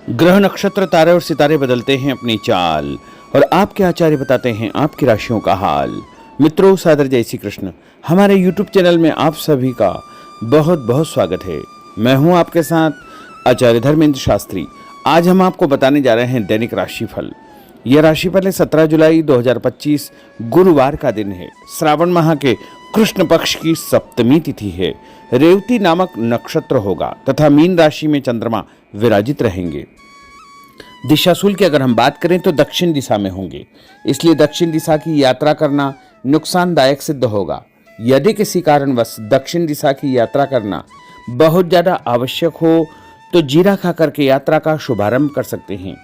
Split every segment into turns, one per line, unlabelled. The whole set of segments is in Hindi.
ग्रह नक्षत्र तारे और सितारे बदलते हैं अपनी चाल और आपके आचार्य बताते हैं आपकी राशियों का हाल। मित्रों, सादर जय श्री कृष्ण। हमारे YouTube चैनल में आप सभी का बहुत बहुत स्वागत है। मैं हूं आपके साथ आचार्य धर्मेंद्र शास्त्री। आज हम आपको बताने जा रहे हैं दैनिक राशिफल। यह राशिफल है 17 जुलाई 2025 गुरुवार का दिन है। श्रावण माह के कृष्ण पक्ष की सप्तमी तिथि है। रेवती नामक नक्षत्र होगा तथा मीन राशि में चंद्रमा विराजित रहेंगे। दिशाशूल की अगर हम बात करें तो दक्षिण दिशा में होंगे, इसलिए दक्षिण दिशा की यात्रा करना नुकसानदायक सिद्ध होगा। यदि किसी कारणवश दक्षिण दिशा की यात्रा करना बहुत ज्यादा आवश्यक हो तो जीरा खा करके यात्रा का शुभारंभ कर सकते हैं।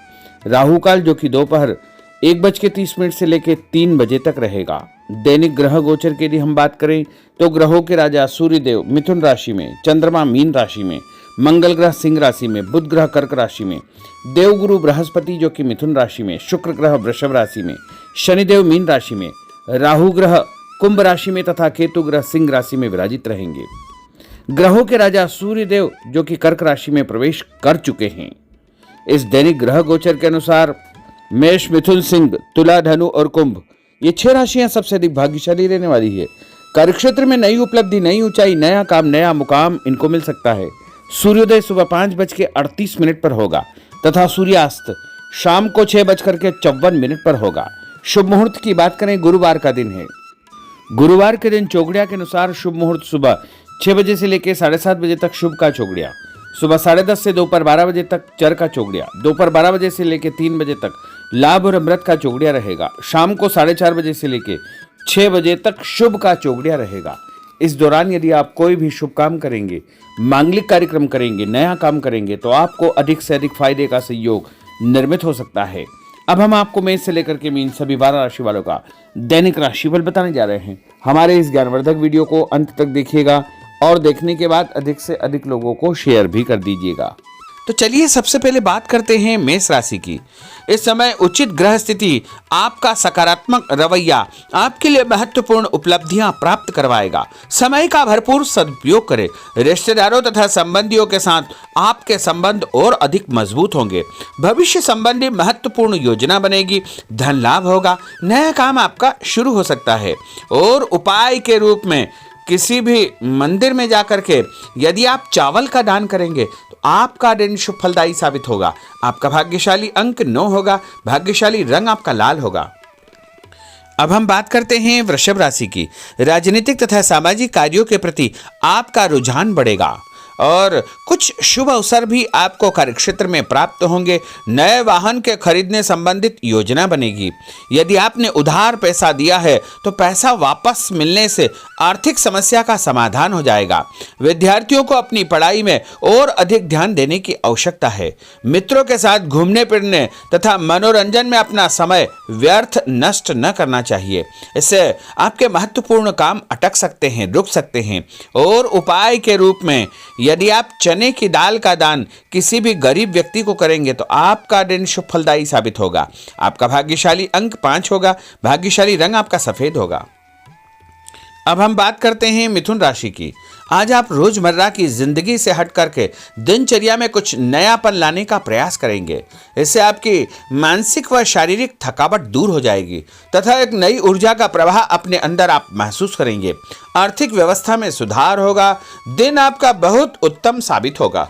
राहु काल जो कि दोपहर 1:30 से लेकर 3 बजे तक रहेगा। दैनिक ग्रह गोचर के लिए हम बात करें तो ग्रहों के राजा सूर्यदेव मिथुन राशि में, चंद्रमा मीन राशि में, मंगल ग्रह सिंह राशि में, बुध ग्रह कर्क राशि में, देवगुरु बृहस्पति जो कि मिथुन राशि में, शुक्र ग्रह वृषभ राशि में, शनिदेव मीन राशि में, राहु ग्रह कुंभ राशि में तथा केतु ग्रह सिंह राशि में विराजित रहेंगे। ग्रहों के राजा सूर्यदेव जो कि कर्क राशि में प्रवेश कर चुके हैं। इस दैनिक ग्रह गोचर के अनुसार मेष, मिथुन, सिंह, तुला, धनु और कुंभ ये 6 राशियां सबसे अधिक भाग्यशाली रहने वाली है। कार्यक्षेत्र में नई उपलब्धि, नई ऊंचाई, नया काम, नया मुकाम इनको मिल सकता है। सूर्योदय सुबह 5:38 पर होगा तथा सूर्यास्त शाम को 6:54 पर होगा। शुभ मुहूर्त की बात करें, गुरुवार का दिन है। गुरुवार के दिन चौगड़िया के अनुसार शुभ मुहूर्त सुबह 6 बजे से लेकर 7:30 बजे तक शुभ का चौगड़िया, सुबह 10:30 से दोपहर 12 बजे तक चर का चौगड़िया, दोपहर 12 बजे से लेकर 3 बजे तक लाभ और अमृत का चौगड़िया रहेगा। शाम को 4:30 बजे से लेकर 6 बजे तक शुभ का चौगड़िया रहेगा। इस दौरान यदि आप कोई भी शुभ काम करेंगे, मांगलिक कार्यक्रम करेंगे, नया काम करेंगे तो आपको अधिक से अधिक फायदे का संयोग निर्मित हो सकता है। अब हम आपको मेष से लेकर के मीन सभी 12 राशि वालों का दैनिक राशिफल बताने जा रहे हैं। हमारे इस ज्ञानवर्धक वीडियो को अंत तक देखिएगा और देखने के बाद अधिक से अधिक लोगों को शेयर भी कर दीजिएगा। तो चलिए सबसे पहले बात करते हैं मेष राशि की। इस समय उचित ग्रह स्थिति आपका सकारात्मक रवैया आपके लिए महत्वपूर्ण उपलब्धियां प्राप्त करवाएगा। समय का भरपूर सदुपयोग करें। रिश्तेदारों तथा संबंधियों के साथ आपके संबंध और अधिक मजबूत होंगे। भविष्य संबंधी महत्वपूर्ण योजना बनेगी। धन लाभ होगा। नया काम आपका शुरू हो सकता है। और उपाय के रूप में किसी भी मंदिर में जाकर के यदि आप चावल का दान करेंगे तो आपका दिन शुभ फलदायी साबित होगा। आपका भाग्यशाली अंक 9 होगा। भाग्यशाली रंग आपका लाल होगा। अब हम बात करते हैं वृषभ राशि की। राजनीतिक तथा सामाजिक कार्यों के प्रति आपका रुझान बढ़ेगा और कुछ शुभ अवसर भी आपको कार्यक्षेत्र में प्राप्त होंगे। नए वाहन के खरीदने संबंधित योजना बनेगी। यदि आपने उधार पैसा दिया है तो पैसा वापस मिलने से आर्थिक समस्या का समाधान हो जाएगा। विद्यार्थियों को अपनी पढ़ाई में और अधिक ध्यान देने की आवश्यकता है। मित्रों के साथ घूमने फिरने तथा मनोरंजन में अपना समय व्यर्थ नष्ट न करना चाहिए। इससे आपके महत्वपूर्ण काम अटक सकते हैं, रुक सकते हैं। और उपाय के रूप में यदि आप चने की दाल का दान किसी भी गरीब व्यक्ति को करेंगे तो आपका दिन शुभ फलदायी साबित होगा। आपका भाग्यशाली अंक 5 होगा। भाग्यशाली रंग आपका सफेद होगा। अब हम बात करते हैं मिथुन राशि की। आज आप रोजमर्रा की जिंदगी से हट करके दिनचर्या में कुछ नयापन लाने का प्रयास करेंगे। इससे आपकी मानसिक व शारीरिक थकावट दूर हो जाएगी तथा एक नई ऊर्जा का प्रवाह अपने अंदर आप महसूस करेंगे। आर्थिक व्यवस्था में सुधार होगा। दिन आपका बहुत उत्तम साबित होगा।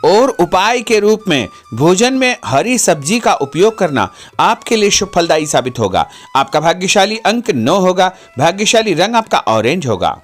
और उपाय के रूप में भोजन में हरी सब्जी का उपयोग करना आपके लिए शुभ फलदायी साबित होगा। आपका भाग्यशाली अंक 9 होगा। भाग्यशाली रंग आपका ऑरेंज होगा।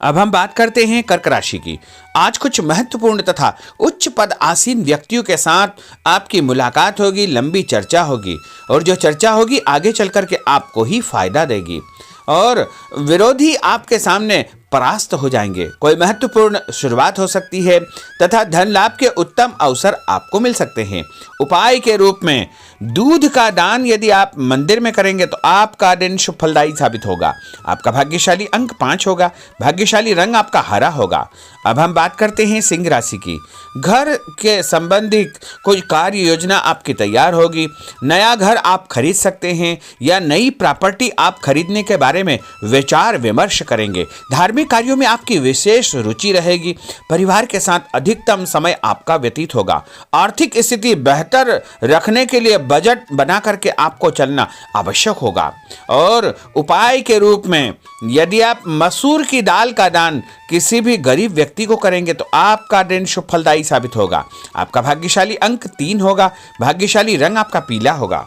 अब हम बात करते हैं कर्क राशि की। आज कुछ महत्वपूर्ण तथा उच्च पद आसीन व्यक्तियों के साथ आपकी मुलाकात होगी। लंबी चर्चा होगी और जो चर्चा होगी आगे चल करके आपको ही फायदा देगी और विरोधी आपके सामने परास्त हो जाएंगे। कोई महत्वपूर्ण शुरुआत हो सकती है तथा धन लाभ के उत्तम अवसर आपको मिल सकते हैं। उपाय के रूप में दूध का दान यदि आप मंदिर में करेंगे तो आपका दिन शुभ फलदायी साबित होगा। आपका भाग्यशाली अंक 5 होगा। भाग्यशाली रंग आपका हरा होगा। अब हम बात करते हैं सिंह राशि की। घर के संबंधी कोई कार्य योजना आपकी तैयार होगी। नया घर आप खरीद सकते हैं या नई प्रॉपर्टी आप खरीदने के बारे में विचार विमर्श करेंगे। धार्मिक धार्मिक कार्यों में आपकी विशेष रुचि रहेगी। परिवार के साथ अधिकतम समय आपका व्यतीत होगा। आर्थिक स्थिति बेहतर रखने के लिए बजट बना करके आपको चलना आवश्यक होगा। और उपाय के रूप में यदि आप मसूर की दाल का दान किसी भी गरीब व्यक्ति को करेंगे तो आपका दिन शुभ फलदायी साबित होगा। आपका भाग्यशाली अंक 3 होगा। भाग्यशाली रंग आपका पीला होगा।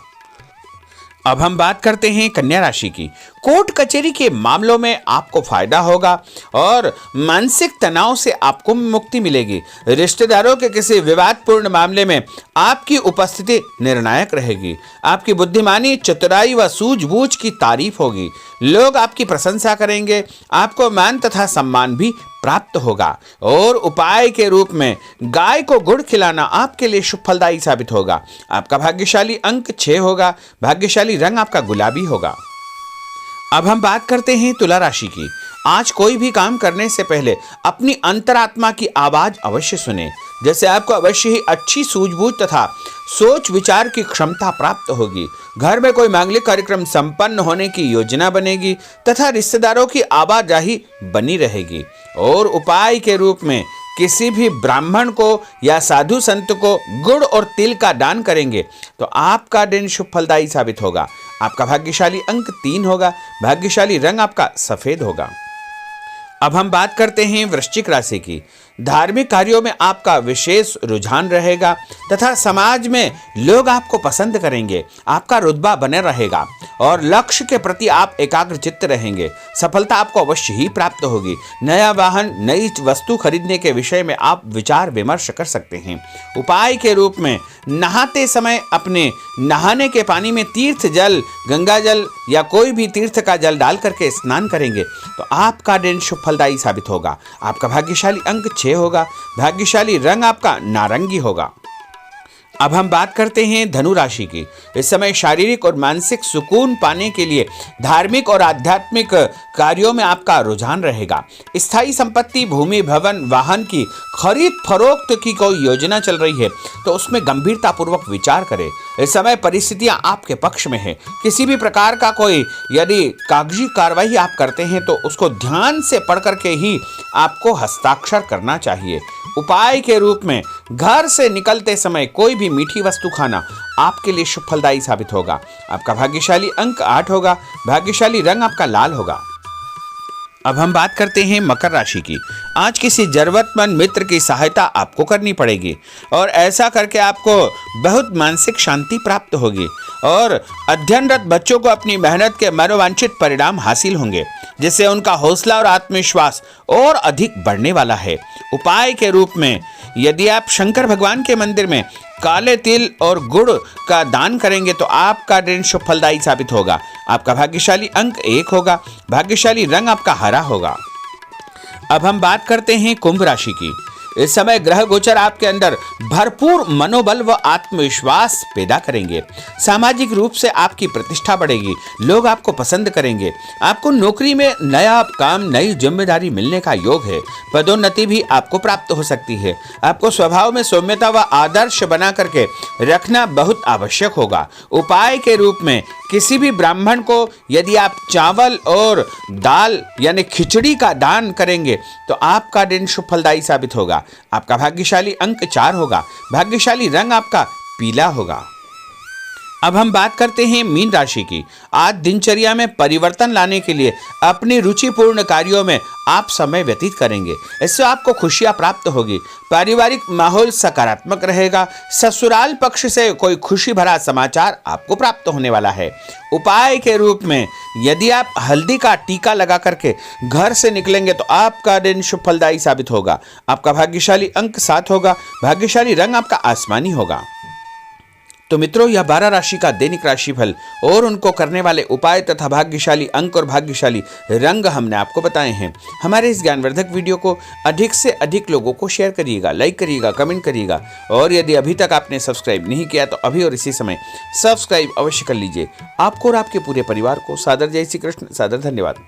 अब हम बात करते हैं कन्या राशि की। कोर्ट कचहरी के मामलों में आपको फायदा होगा और मानसिक तनाव से आपको मुक्ति मिलेगी। रिश्तेदारों के किसी विवादपूर्ण मामले में आपकी उपस्थिति निर्णायक रहेगी। आपकी बुद्धिमानी, चतुराई व सूझबूझ की तारीफ होगी। लोग आपकी प्रशंसा करेंगे। आपको मान तथा सम्मान भी प्राप्त होगा। और उपाय के रूप में गाय को गुड़ खिलाना आपके लिए शुभ फलदायी साबित होगा। आपका भाग्यशाली अंक 6 होगा। भाग्यशाली रंग आपका गुलाबी होगा। अब हम बात करते हैं तुला राशि की। आज कोई भी काम करने से पहले अपनी अंतरात्मा की आवाज अवश्य सुने। जैसे आपको अवश्य ही अच्छी सूझबूझ तथा सोच विचार की क्षमता प्राप्त होगी। घर में कोई मांगलिक कार्यक्रम संपन्न होने की योजना बनेगी तथा रिश्तेदारों की आवाजाही बनी रहेगी। और उपाय के रूप में किसी भी ब्राह्मण को या साधु संत को गुड़ और तिल का दान करेंगे तो आपका दिन शुभ फलदायी साबित होगा। आपका भाग्यशाली अंक 3 होगा। भाग्यशाली रंग आपका सफेद होगा। अब हम बात करते हैं वृश्चिक राशि की। धार्मिक कार्यों में आपका विशेष रुझान रहेगा तथा समाज में लोग आपको पसंद करेंगे। आपका रुतबा बने रहेगा और लक्ष्य के प्रति आप एकाग्रचित्त रहेंगे। सफलता आपको अवश्य ही प्राप्त होगी। नया वाहन, नई वस्तु खरीदने के विषय में आप विचार विमर्श कर सकते हैं। उपाय के रूप में नहाते समय अपने नहाने के पानी में तीर्थ जल, गंगा जल या कोई भी तीर्थ का जल डाल करके स्नान करेंगे तो आपका दिन शुभ फलदायी साबित होगा। आपका भाग्यशाली अंक 6 होगा। भाग्यशाली रंग आपका नारंगी होगा। अब हम बात करते हैं धनु राशि की। इस समय शारीरिक और मानसिक सुकून पाने के लिए धार्मिक और आध्यात्मिक कार्यों में आपका रुझान रहेगा। स्थायी संपत्ति, भूमि, भवन, वाहन की खरीद फरोख्त की कोई योजना चल रही है तो उसमें गंभीरता पूर्वक विचार करें। इस समय परिस्थितियां आपके पक्ष में है। किसी भी प्रकार का कोई यदि कागजी कार्रवाई आप करते हैं तो उसको ध्यान से पढ़ करके ही आपको हस्ताक्षर करना चाहिए। उपाय के रूप में घर से निकलते समय कोई भी मीठी वस्तु खाना आपके लिए शुभ फलदायी साबित होगा। आपका भाग्यशाली अंक 8 होगा। भाग्यशाली रंग आपका लाल होगा। अब हम बात करते हैं मकर राशि की। आज किसी जरूरतमंद मित्र की सहायता आपको करनी पड़ेगी और ऐसा करके आपको बहुत मानसिक शांति प्राप्त होगी और अध्ययनरत बच्चों को अपनी मेहनत के मनोवांछित परिणाम हासिल होंगे, जिससे उनका हौसला और आत्मविश्वास और अधिक बढ़ने वाला है। उपाय के रूप में यदि आप शंकर भगवान के मंदिर में काले तिल और गुड़ का दान करेंगे तो आपका दिन शुभ फलदायी साबित होगा। आपका भाग्यशाली अंक 1 होगा। भाग्यशाली रंग आपका हरा होगा। अब हम बात करते हैं कुंभ राशि की। इस समय ग्रह गोचर आपके अंदर भरपूर मनोबल व आत्मविश्वास पैदा करेंगे। सामाजिक रूप से आपकी प्रतिष्ठा बढ़ेगी। लोग आपको पसंद करेंगे। आपको नौकरी में नया काम, नई जिम्मेदारी मिलने का योग है। पदोन्नति भी आपको प्राप्त हो सकती है। आपको स्वभाव में सौम्यता व आदर्श बना करके रखना बहुत आवश्यक होगा। उपाय के रूप में किसी भी ब्राह्मण को यदि आप चावल और दाल यानी खिचड़ी का दान करेंगे तो आपका दिन शुभ फलदायी साबित होगा। आपका भाग्यशाली अंक 4 होगा। भाग्यशाली रंग आपका पीला होगा। अब हम बात करते हैं मीन राशि की। आज दिनचर्या में परिवर्तन लाने के लिए अपनी रुचिपूर्ण कार्यों में आप समय व्यतीत करेंगे। इससे आपको खुशियां प्राप्त होगी। पारिवारिक माहौल सकारात्मक रहेगा। ससुराल पक्ष से कोई खुशी भरा समाचार आपको प्राप्त होने वाला है। उपाय के रूप में यदि आप हल्दी का टीका लगा करके घर से निकलेंगे तो आपका दिन शुभ फलदायी साबित होगा। आपका भाग्यशाली अंक 7 होगा। भाग्यशाली रंग आपका आसमानी होगा। तो मित्रों, यह 12 राशि का दैनिक राशिफल और उनको करने वाले उपाय तथा भाग्यशाली अंक और भाग्यशाली रंग हमने आपको बताए हैं। हमारे इस ज्ञानवर्धक वीडियो को अधिक से अधिक लोगों को शेयर करिएगा, लाइक करिएगा, कमेंट करिएगा और यदि अभी तक आपने सब्सक्राइब नहीं किया तो अभी और इसी समय सब्सक्राइब अवश्य कर लीजिए। आपको और आपके पूरे परिवार को सादर जय श्री कृष्ण, सादर धन्यवाद।